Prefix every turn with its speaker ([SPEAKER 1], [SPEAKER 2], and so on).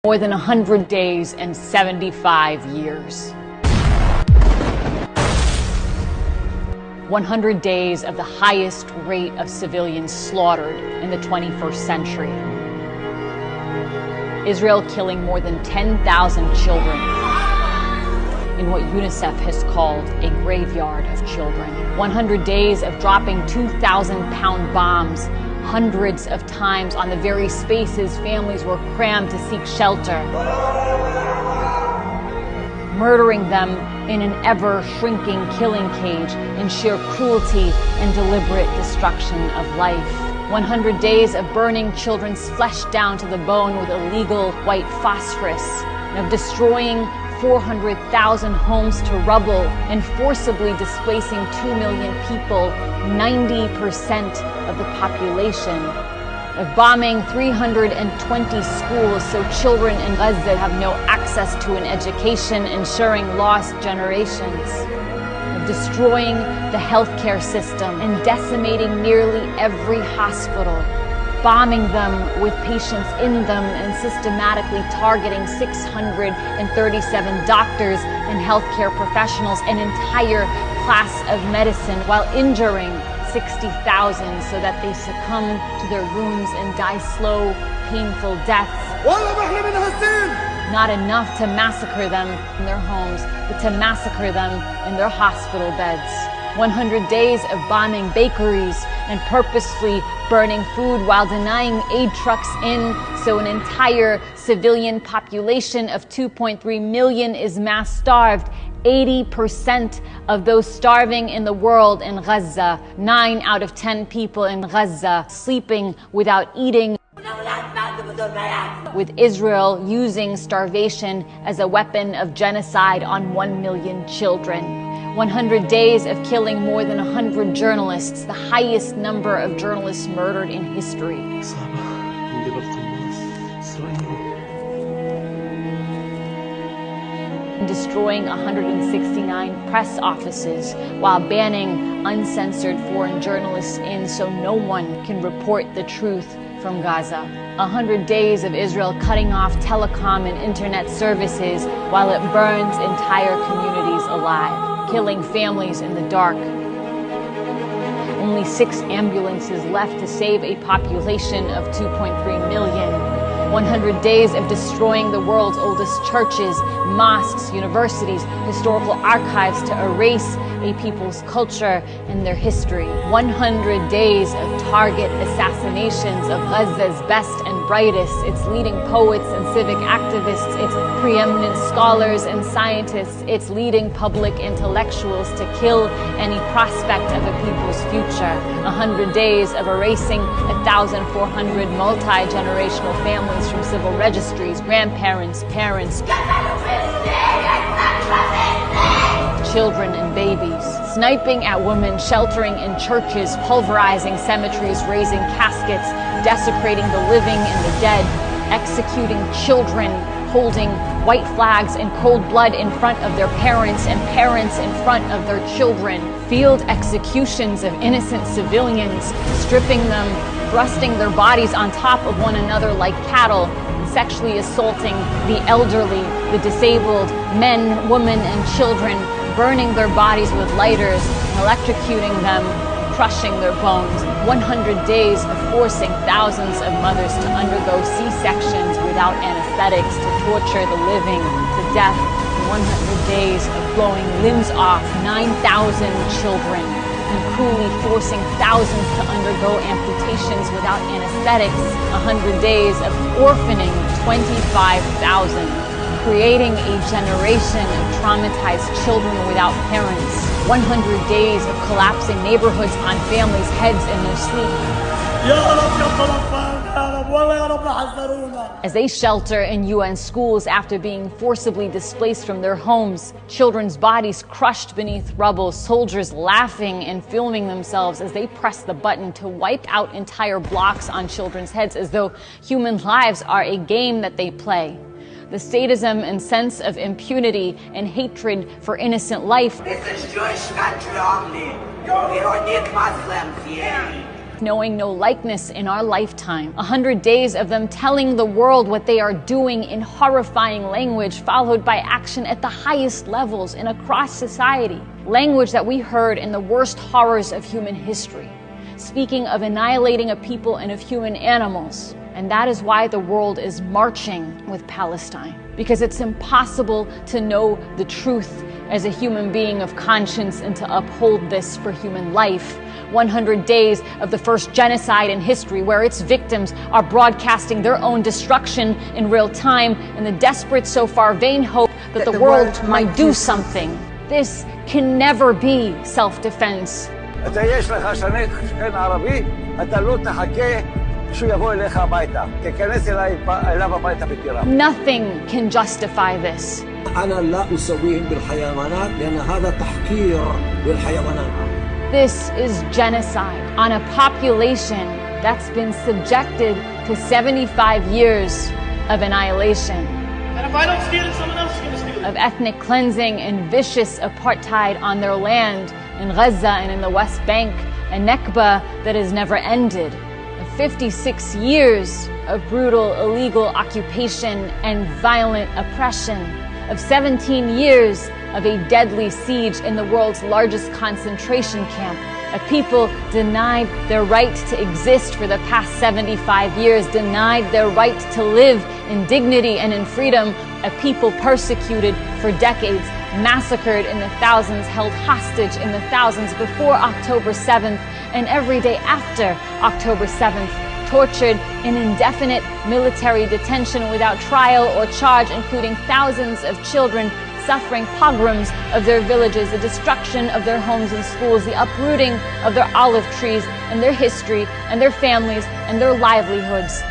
[SPEAKER 1] More than 100 days and 75 years. 100 days of the highest rate of civilians slaughtered in the 21st century. Israel killing more than 10,000 children in what UNICEF has called a graveyard of children. 100 days of dropping 2,000-pound bombs hundreds of times on the very spaces families were crammed to seek shelter, murdering them in an ever-shrinking killing cage in sheer cruelty and deliberate destruction of life. 100 days of burning children's flesh down to the bone with illegal white phosphorus, and of destroying 400,000 homes to rubble and forcibly displacing 2 million people, 90% of the population, of bombing 320 schools so children in Gaza have no access to an education, ensuring lost generations, of destroying the healthcare system and decimating nearly every hospital, bombing them with patients in them and systematically targeting 637 doctors and healthcare professionals, an entire class of medicine, while injuring 60,000 so that they succumb to their wounds and die slow, painful deaths. Not enough to massacre them in their homes, but to massacre them in their hospital beds. 100 days of bombing bakeries and purposefully burning food while denying aid trucks in, so an entire civilian population of 2.3 million is mass starved. 80% of those starving in the world in Gaza, 9 out of 10 people in Gaza sleeping without eating, with Israel using starvation as a weapon of genocide on 1 million children. 100 days of killing more than 100 journalists, the highest number of journalists murdered in history. Destroying 169 press offices while banning uncensored foreign journalists in so no one can report the truth from Gaza. 100 days of Israel cutting off telecom and internet services while it burns entire communities alive, killing families in the dark. Only 6 ambulances left to save a population of 2.3 million. 100 days of destroying the world's oldest churches, mosques, universities, historical archives to erase a people's culture and their history. 100 days of target assassinations of Gaza's best and brightest, its leading poets and civic activists, its preeminent scholars and scientists, its leading public intellectuals to kill any prospect of a people's future. 100 days of erasing 1,400 multi-generational families from civil registries, grandparents, parents, children and babies, sniping at women sheltering in churches, pulverizing cemeteries, raising caskets, desecrating the living and the dead, executing children, holding white flags in cold blood in front of their parents and parents in front of their children, field executions of innocent civilians, stripping them, thrusting their bodies on top of one another like cattle, and sexually assaulting the elderly, the disabled, men, women, and children, burning their bodies with lighters, electrocuting them, crushing their bones. 100 days of forcing thousands of mothers to undergo C-sections without anesthetics, to torture the living to death. 100 days of blowing limbs off 9,000 children and cruelly forcing thousands to undergo amputations without anesthetics. 100 days of orphaning 25,000. Creating a generation of traumatized children without parents. 100 days of collapsing neighborhoods on families' heads in their sleep. As they shelter in UN schools after being forcibly displaced from their homes, children's bodies crushed beneath rubble, soldiers laughing and filming themselves as they press the button to wipe out entire blocks on children's heads as though human lives are a game that they play. The sadism and sense of impunity and hatred for innocent life knowing no likeness in our lifetime. 100 days of them telling the world what they are doing in horrifying language, followed by action at the highest levels and across society. Language that we heard in the worst horrors of human history, speaking of annihilating a people and of human animals. And that is why the world is marching with Palestine, because it's impossible to know the truth as a human being of conscience and to uphold this for human life. 100 days of the first genocide in history, where its victims are broadcasting their own destruction in real time in the desperate, so far vain hope that the world might do something. This can never be self-defense. Nothing can justify this. This is genocide on a population that's been subjected to 75 years of annihilation.
[SPEAKER 2] And if I don't steal it, someone else is going to steal it.
[SPEAKER 1] Of ethnic cleansing and vicious apartheid on their land in Gaza and in the West Bank, a Nakba that has never ended. Of 56 years of brutal illegal occupation and violent oppression. Of 17 years of a deadly siege in the world's largest concentration camp. A people denied their right to exist for the past 75 years, denied their right to live in dignity and in freedom. A people persecuted for decades, massacred in the thousands, held hostage in the thousands before October 7th and every day after October 7th. Tortured in indefinite military detention without trial or charge, including thousands of children suffering pogroms of their villages, the destruction of their homes and schools, the uprooting of their olive trees and their history and their families and their livelihoods.